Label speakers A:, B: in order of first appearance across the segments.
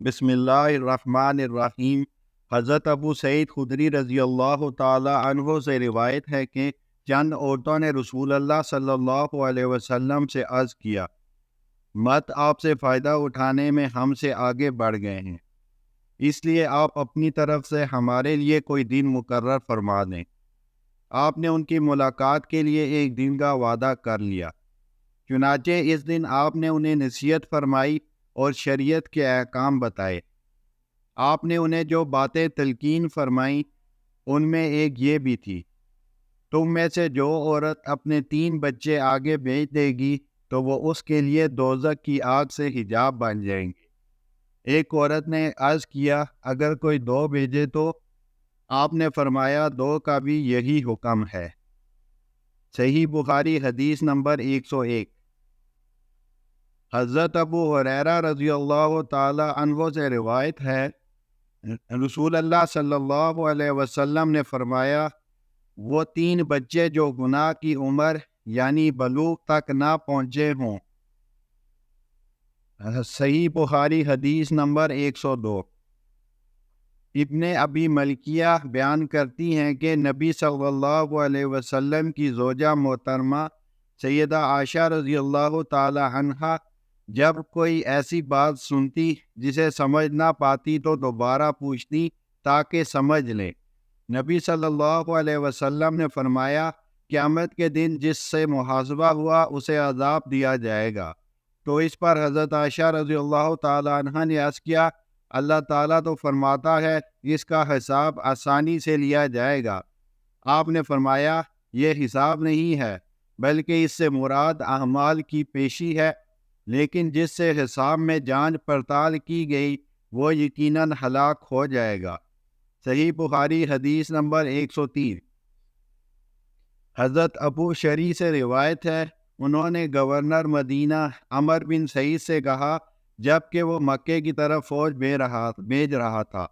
A: بسم اللہ الرحمن الرحیم۔ حضرت ابو سعید خدری رضی اللہ تعالی عنہ سے روایت ہے کہ چند عورتوں نے رسول اللہ صلی اللہ علیہ وسلم سے عرض کیا، مت آپ سے فائدہ اٹھانے میں ہم سے آگے بڑھ گئے ہیں، اس لیے آپ اپنی طرف سے ہمارے لیے کوئی دن مقرر فرما دیں۔ آپ نے ان کی ملاقات کے لیے ایک دن کا وعدہ کر لیا، چنانچہ اس دن آپ نے انہیں نصیحت فرمائی اور شریعت کے احکام بتائے۔ آپ نے انہیں جو باتیں تلقین فرمائیں ان میں ایک یہ بھی تھی، تم میں سے جو عورت اپنے 3 بچے آگے بھیج دے گی تو وہ اس کے لیے دوزخ کی آگ سے حجاب بن جائیں گے۔ ایک عورت نے عرض کیا، اگر کوئی 2 بھیجے تو؟ آپ نے فرمایا 2 کا بھی یہی حکم ہے۔ صحیح بخاری حدیث نمبر 101۔ حضرت ابو ہریرہ رضی اللہ تعالی عنہ سے روایت ہے، رسول اللہ صلی اللہ علیہ وسلم نے فرمایا، وہ 3 بچے جو گناہ کی عمر یعنی بلوغ تک نہ پہنچے ہوں۔ صحیح بخاری حدیث نمبر 102۔ ابن ابی ملکیہ بیان کرتی ہیں کہ نبی صلی اللہ علیہ وسلم کی زوجہ محترمہ سیدہ عائشہ رضی اللہ تعالی عنہا جب کوئی ایسی بات سنتی جسے سمجھ نہ پاتی تو دوبارہ پوچھتی تاکہ سمجھ لیں۔ نبی صلی اللہ علیہ وسلم نے فرمایا، قیامت کے دن جس سے محاسبہ ہوا اسے عذاب دیا جائے گا۔ تو اس پر حضرت عائشہ رضی اللہ تعالی عنہا نے عرض کیا، اللہ تعالیٰ تو فرماتا ہے اس کا حساب آسانی سے لیا جائے گا۔ آپ نے فرمایا، یہ حساب نہیں ہے بلکہ اس سے مراد اعمال کی پیشی ہے، لیکن جس سے حساب میں جانچ پڑتال کی گئی وہ یقیناً ہلاک ہو جائے گا۔ صحیح بخاری حدیث نمبر 103۔ حضرت ابو شریح سے روایت ہے، انہوں نے گورنر مدینہ عمر بن سعید سے کہا جب کہ وہ مکے کی طرف فوج بھیج رہا تھا،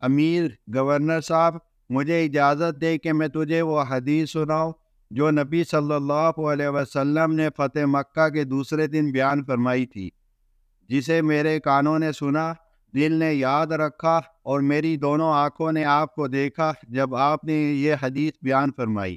A: امیر گورنر صاحب، مجھے اجازت دے کہ میں تجھے وہ حدیث سناؤں جو نبی صلی اللہ علیہ وسلم نے فتح مکہ کے دوسرے دن بیان فرمائی تھی، جسے میرے کانوں نے سنا، دل نے یاد رکھا اور میری دونوں آنکھوں نے آپ کو دیکھا جب آپ نے یہ حدیث بیان فرمائی۔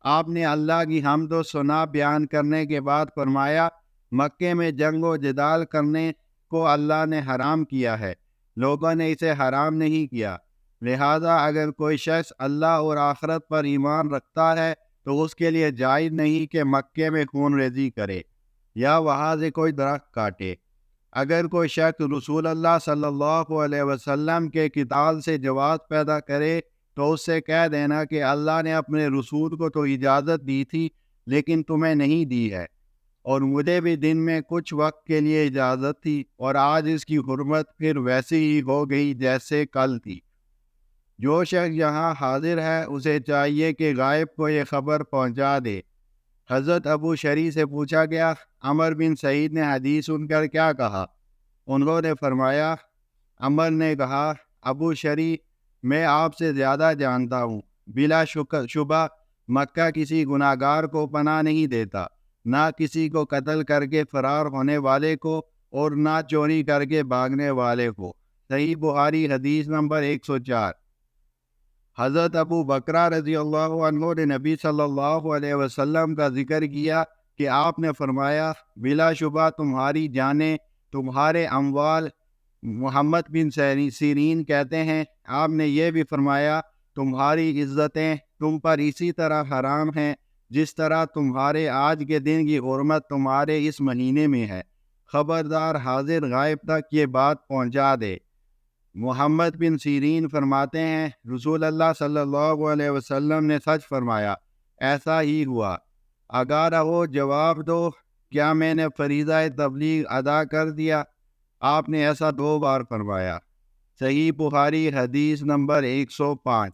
A: آپ نے اللہ کی حمد و ثنا بیان کرنے کے بعد فرمایا، مکے میں جنگ و جدال کرنے کو اللہ نے حرام کیا ہے، لوگوں نے اسے حرام نہیں کیا، لہذا اگر کوئی شخص اللہ اور آخرت پر ایمان رکھتا ہے تو اس کے لیے جائز نہیں کہ مکے میں خون ریزی کرے یا وہاں سے کوئی درخت کاٹے۔ اگر کوئی شخص رسول اللہ صلی اللہ علیہ وسلم کے قتال سے جواز پیدا کرے تو اس سے کہہ دینا کہ اللہ نے اپنے رسول کو تو اجازت دی تھی لیکن تمہیں نہیں دی ہے، اور مجھے بھی دن میں کچھ وقت کے لیے اجازت تھی، اور آج اس کی حرمت پھر ویسی ہی ہو گئی جیسے کل تھی۔ جو شخص یہاں حاضر ہے اسے چاہیے کہ غائب کو یہ خبر پہنچا دے۔ حضرت ابو شریح سے پوچھا گیا، عمر بن سعید نے حدیث سن کر کیا کہا؟ انہوں نے فرمایا، عمر نے کہا، ابو شریح، میں آپ سے زیادہ جانتا ہوں، بلا شبہ مکہ کسی گناہ گار کو پناہ نہیں دیتا، نہ کسی کو قتل کر کے فرار ہونے والے کو اور نہ چوری کر کے بھاگنے والے کو۔ صحیح بخاری حدیث نمبر 104۔ حضرت ابو بکرہ رضی اللہ عنہ نے نبی صلی اللہ علیہ وسلم کا ذکر کیا کہ آپ نے فرمایا، بلا شبہ تمہاری جانیں، تمہارے اموال۔ محمد بن سیرین کہتے ہیں، آپ نے یہ بھی فرمایا، تمہاری عزتیں تم پر اسی طرح حرام ہیں جس طرح تمہارے آج کے دن کی حرمت تمہارے اس مہینے میں ہے، خبردار حاضر غائب تک یہ بات پہنچا دے۔ محمد بن سیرین فرماتے ہیں، رسول اللہ صلی اللہ علیہ وسلم نے سچ فرمایا، ایسا ہی ہوا۔ آگاہ رہو، جواب دو، کیا میں نے فریضہ تبلیغ ادا کر دیا؟ آپ نے ایسا 2 بار فرمایا۔ صحیح بخاری حدیث نمبر 105۔